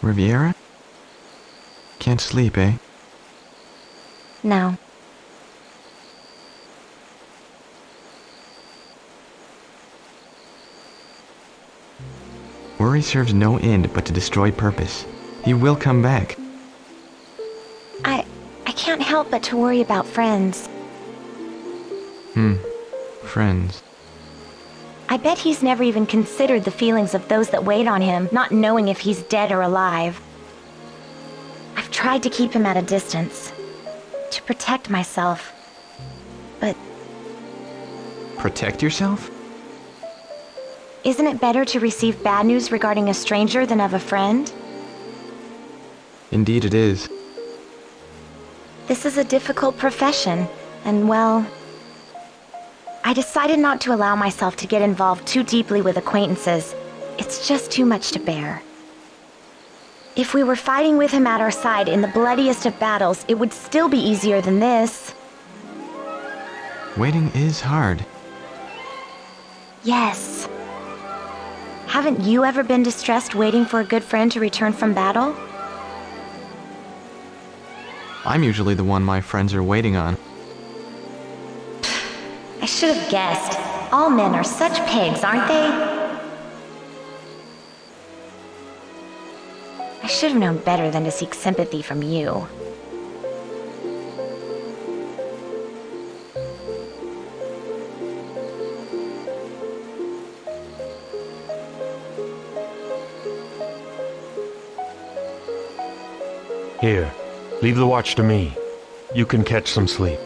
Riviera? Can't sleep, eh? No. Worry serves no end but to destroy purpose. He will come back. I can't help but to worry about friends. Friends. I bet he's never even considered the feelings of those that wait on him, not knowing if he's dead or alive. I've tried to keep him at a distance, to protect myself, but Protect yourself? isn't it better to receive bad news regarding a stranger than of a friend? Indeed it is. This is a difficult profession, and well, I decided not to allow myself to get involved too deeply with acquaintances. It's just too much to bear. If we were fighting with him at our side in the bloodiest of battles, it would still be easier than this. Waiting is hard. Yes. Haven't you ever been distressed waiting for a good friend to return from battle? I'm usually the one my friends are waiting on. I should have guessed. All men are such pigs, aren't they? I should have known better than to seek sympathy from you. Here, leave the watch to me. You can catch some sleep.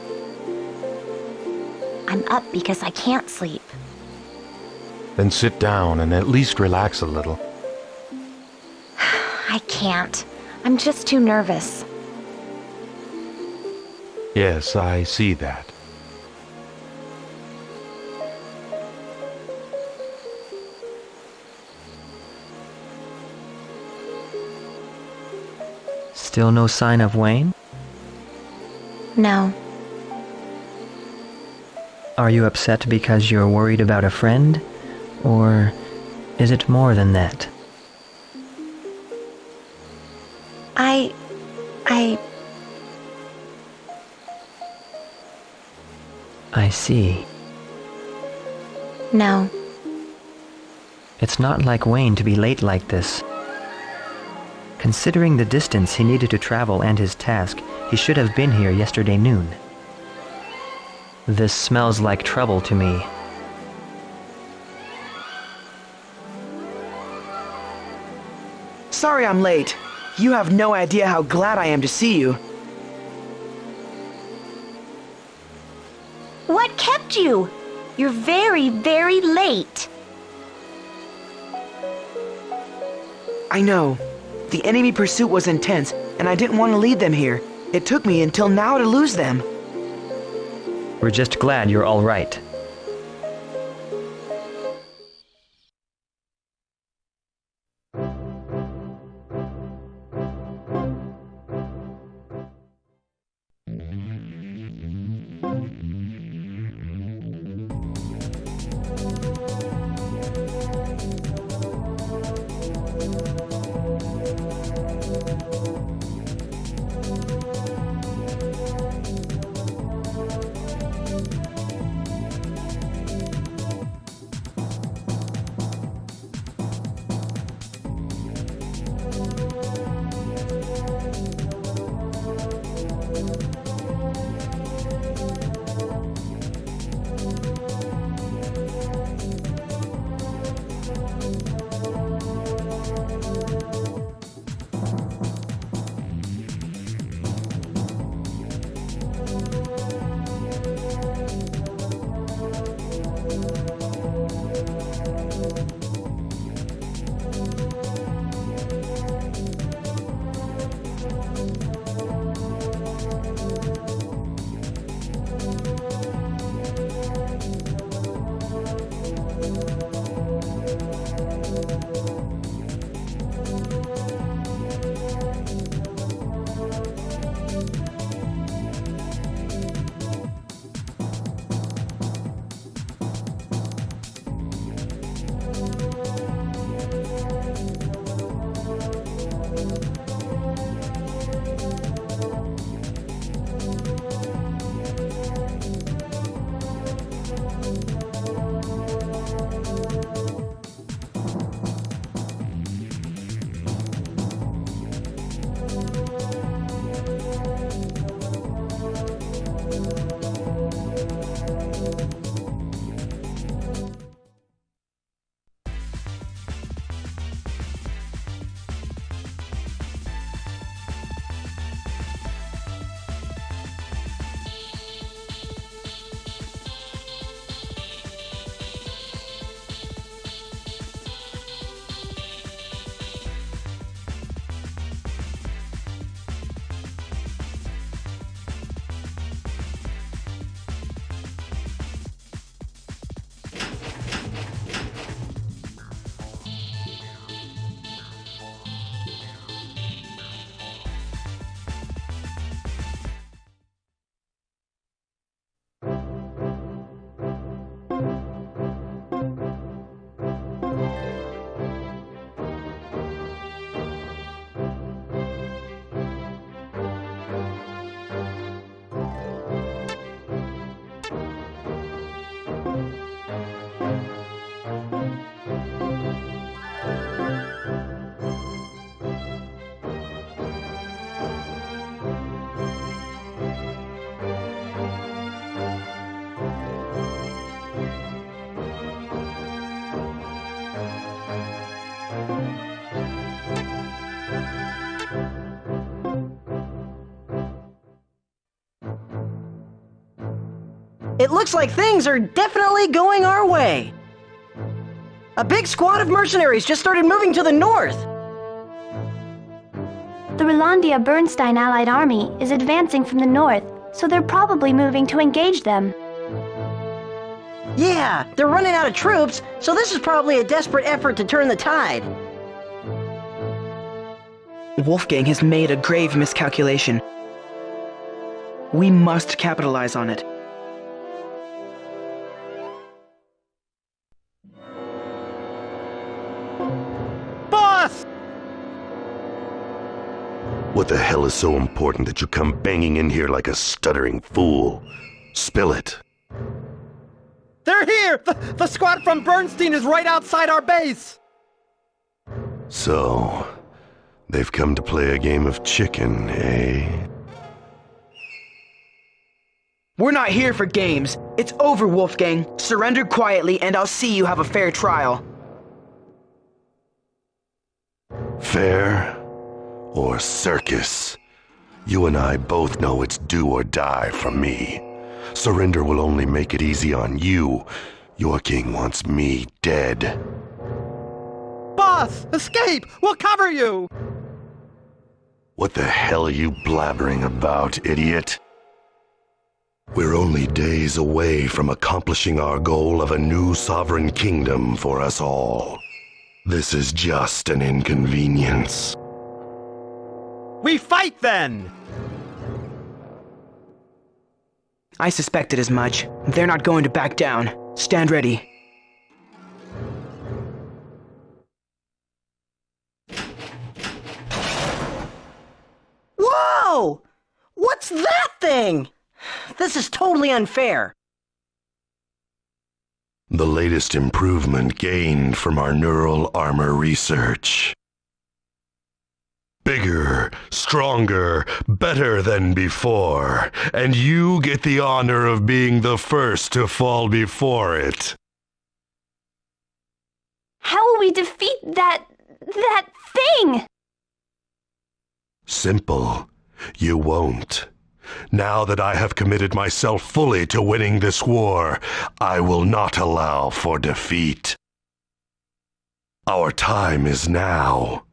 I'm up because I can't sleep. Then sit down and at least relax a little. I can't. I'm just too nervous. Yes, I see that. Still no sign of Wayne? No. Are you upset because you're worried about a friend? Or is it more than that? I see. No. It's not like Wayne to be late like this. Considering the distance he needed to travel and his task, he should have been here yesterday noon. This smells like trouble to me. Sorry I'm late. You have no idea how glad I am to see you. What kept you? You're very, very late. I know. The enemy pursuit was intense, and I didn't want to leave them here. It took me until now to lose them. We're just glad you're all right. It looks like things are definitely going our way. A big squad of mercenaries just started moving to the north. The Rolandia Bernstein Allied Army is advancing from the north, so they're probably moving to engage them. Yeah, they're running out of troops, so this is probably a desperate effort to turn the tide. Wolfgang has made a grave miscalculation. We must capitalize on it. Boss! What the hell is so important that you come banging in here like a stuttering fool? Spill it. They're here! The squad from Bernstein is right outside our base! So, they've come to play a game of chicken, eh? We're not here for games. It's over, Wolfgang. Surrender quietly and I'll see you have a fair trial. Fair or circus? You and I both know it's do or die for me. Surrender will only make it easy on you. Your king wants me dead. Boss! Escape! We'll cover you! What the hell are you blabbering about, idiot? We're only days away from accomplishing our goal of a new sovereign kingdom for us all. This is just an inconvenience. We fight then! I suspected as much. They're not going to back down. Stand ready. Whoa! What's that thing? This is totally unfair. The latest improvement gained from our neural armor research. Bigger, stronger, better than before, and you get the honor of being the first to fall before it. How will we defeat that thing? Simple. You won't. Now that I have committed myself fully to winning this war, I will not allow for defeat. Our time is now.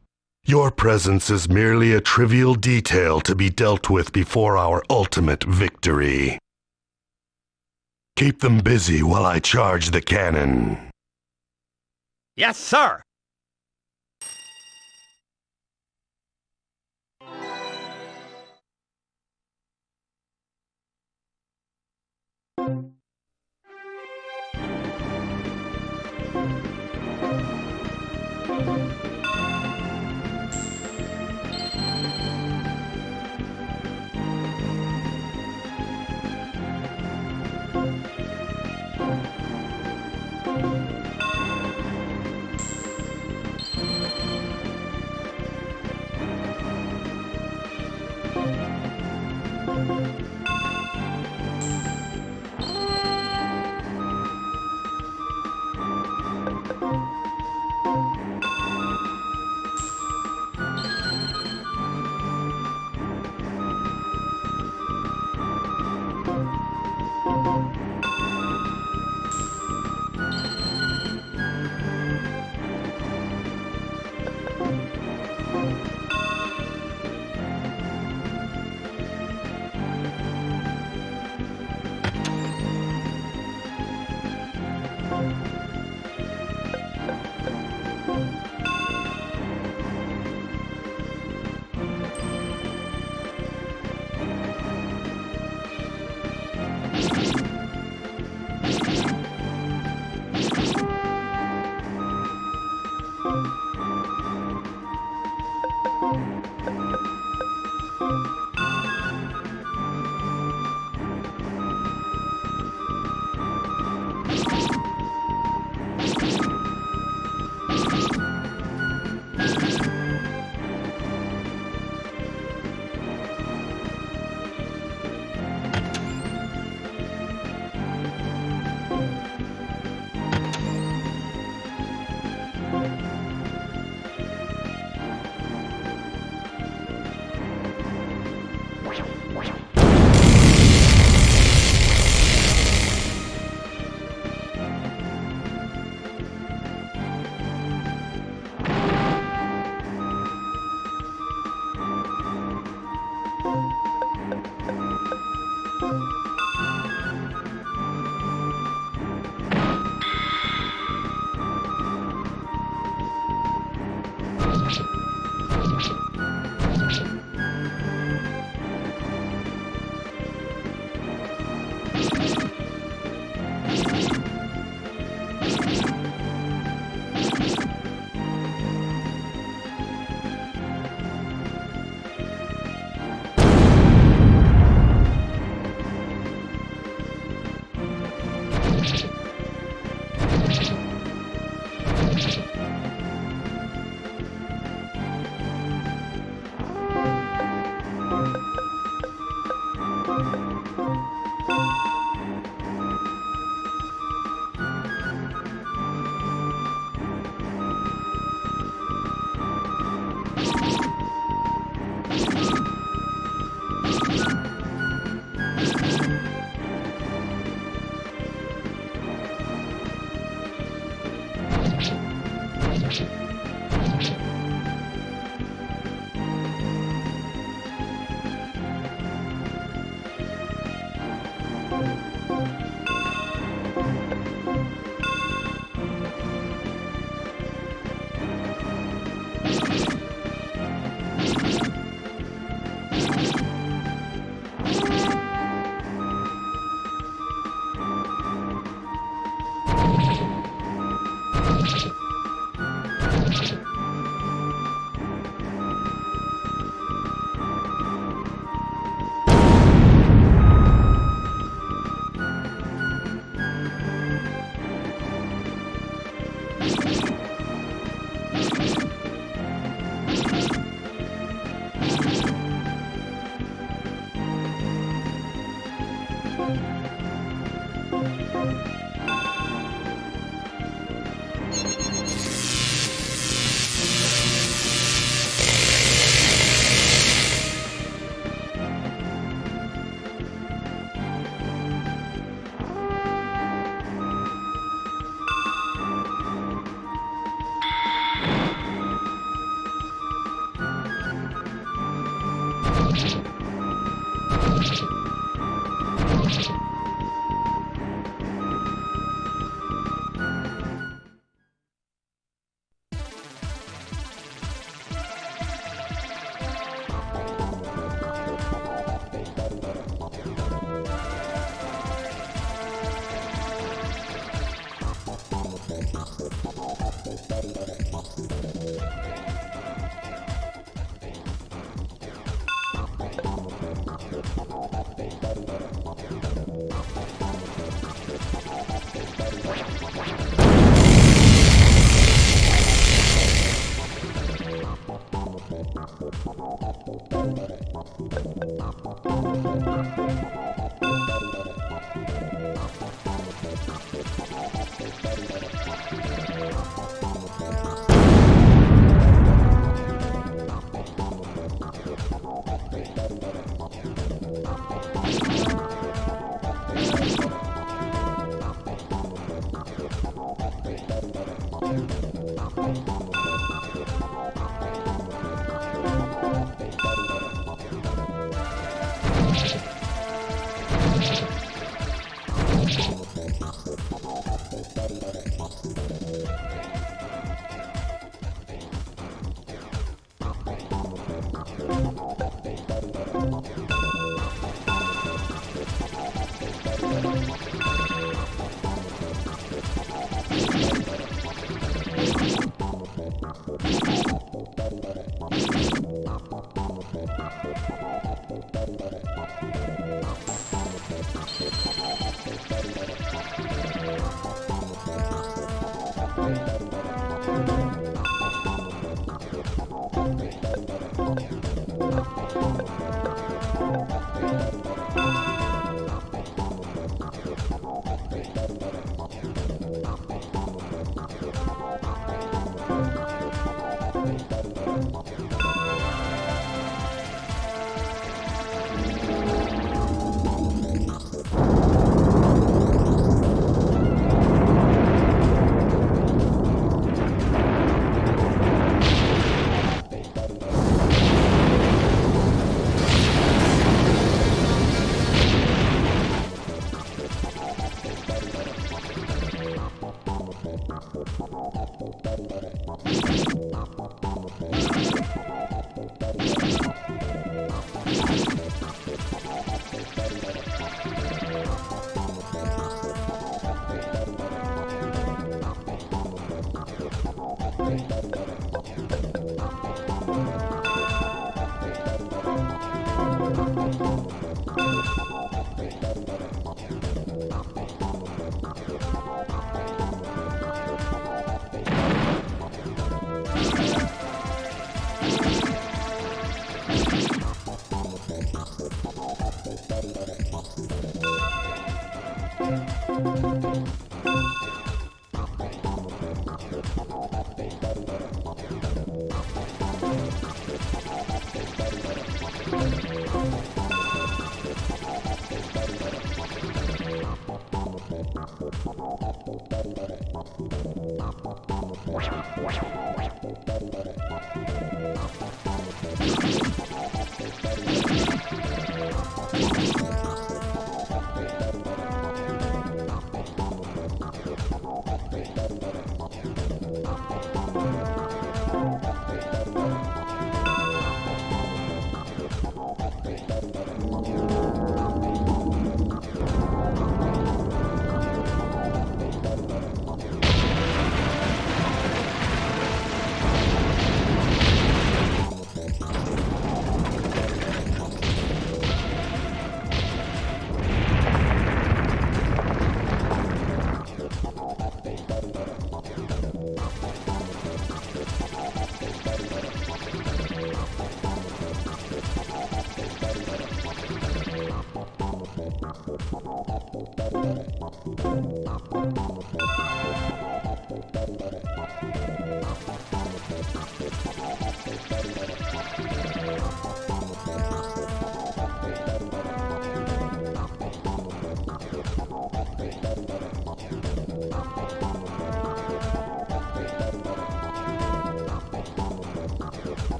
Your presence is merely a trivial detail to be dealt with before our ultimate victory. Keep them busy while I charge the cannon. Yes, sir!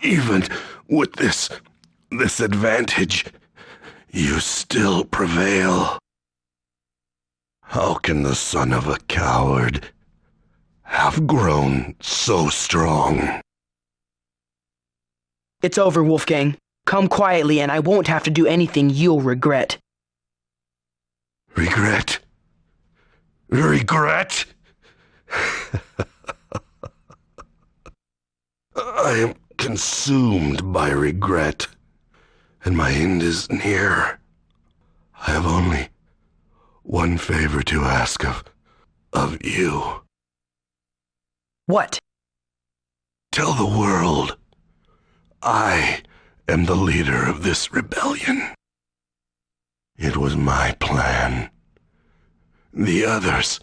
Even with this advantage, you still prevail. How can the son of a coward have grown so strong? It's over, Wolfgang. Come quietly and I won't have to do anything you'll regret. Regret? Regret? I am consumed by regret, and my end is near. I have only one favor to ask of you. What? Tell the world I am the leader of this rebellion. It was my plan. The others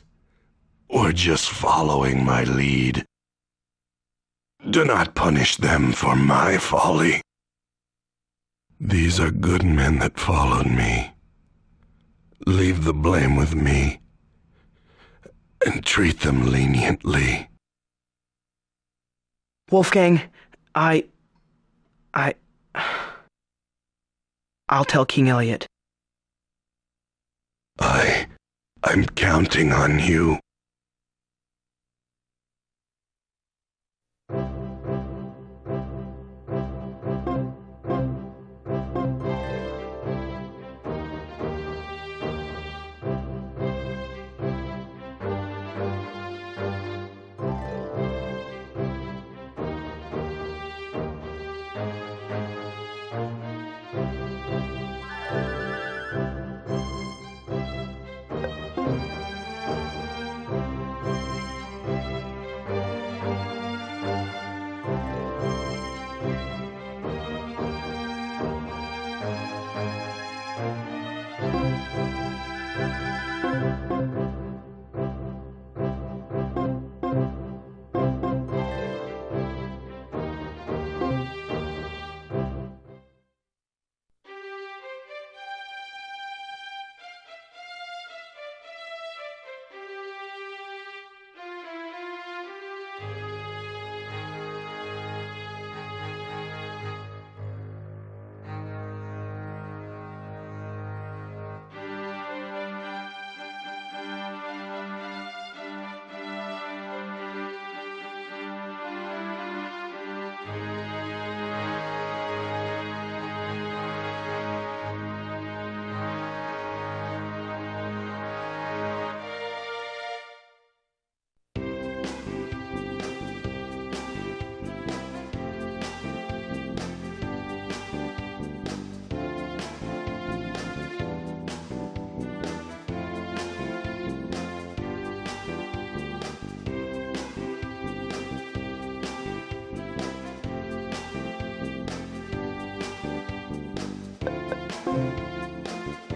were just following my lead. Do not punish them for my folly. These are good men that followed me. Leave the blame with me, and treat them leniently. Wolfgang, I'll tell King Elliot. I'm counting on you.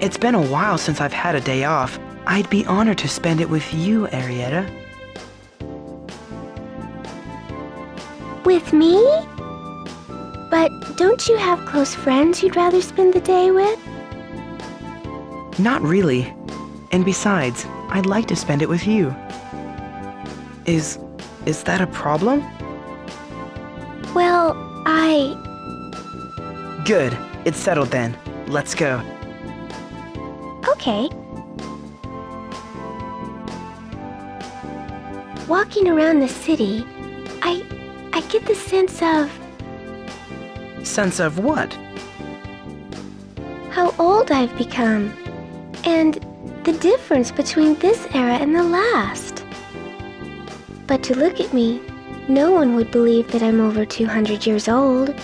It's been a while since I've had a day off. I'd be honored to spend it with you, Arietta. With me? But don't you have close friends you'd rather spend the day with? Not really. And besides, I'd like to spend it with you. Is that a problem? Well, Good. It's settled then. Let's go. Okay. Walking around the city, I get the sense of Sense of what? how old I've become, and the difference between this era and the last. But to look at me, no one would believe that I'm over 200 years old.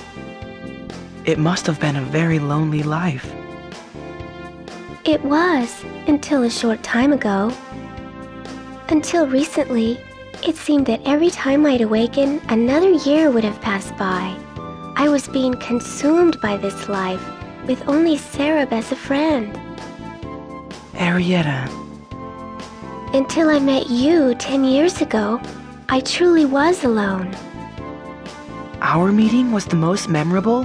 It must have been a very lonely life. It was, until a short time ago. Until recently, it seemed that every time I'd awaken, another year would have passed by. I was being consumed by this life, with only Sarah as a friend. Arietta. Until I met you 10 years ago, I truly was alone. Our meeting was the most memorable?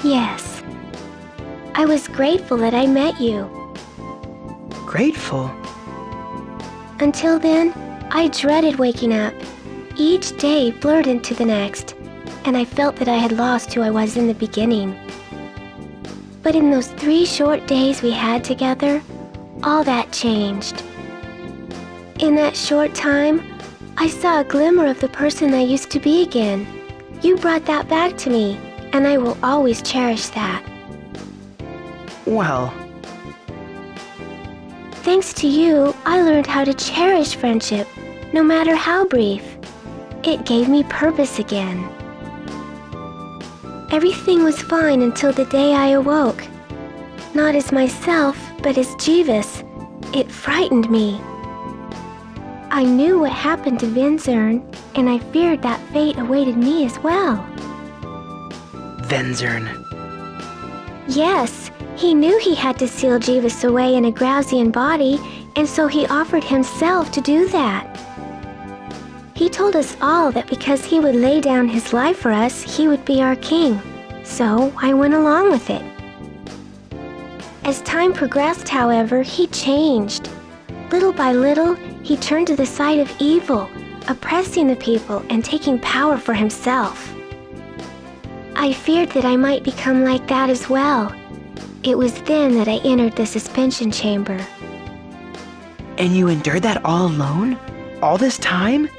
Yes. I was grateful that I met you. Grateful? Until then, I dreaded waking up. Each day blurred into the next, and I felt that I had lost who I was in the beginning. But in those 3 short days we had together, all that changed. In that short time, I saw a glimmer of the person I used to be again. You brought that back to me, and I will always cherish that. Well, thanks to you, I learned how to cherish friendship, no matter how brief. It gave me purpose again. Everything was fine until the day I awoke. Not as myself, but as Jeeves. It frightened me. I knew what happened to Venzern, and I feared that fate awaited me as well. Venzern. Yes, he knew he had to seal Jeeves away in a Growsian body, and so he offered himself to do that. He told us all that because he would lay down his life for us, he would be our king. So I went along with it. As time progressed, however, he changed. Little by little, he turned to the side of evil, oppressing the people and taking power for himself. I feared that I might become like that as well. It was then that I entered the suspension chamber. And you endured that all alone? All this time?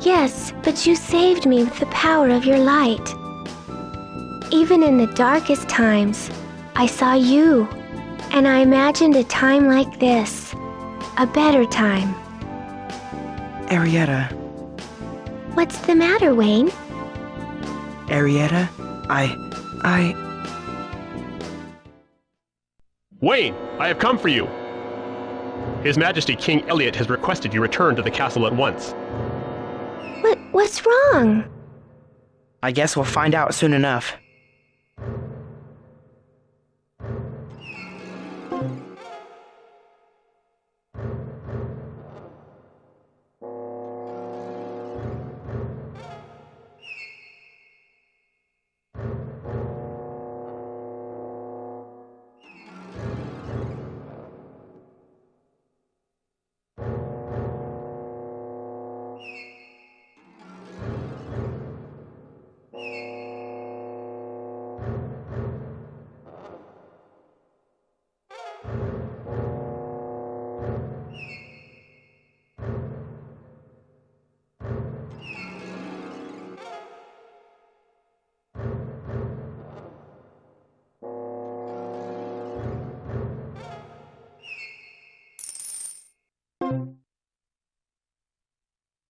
Yes, but you saved me with the power of your light. Even in the darkest times, I saw you, and I imagined a time like this, a better time. Arietta. What's the matter, Wayne? Arietta, Wayne, I have come for you. His Majesty King Elliot has requested you return to the castle at once. What's wrong? I guess we'll find out soon enough.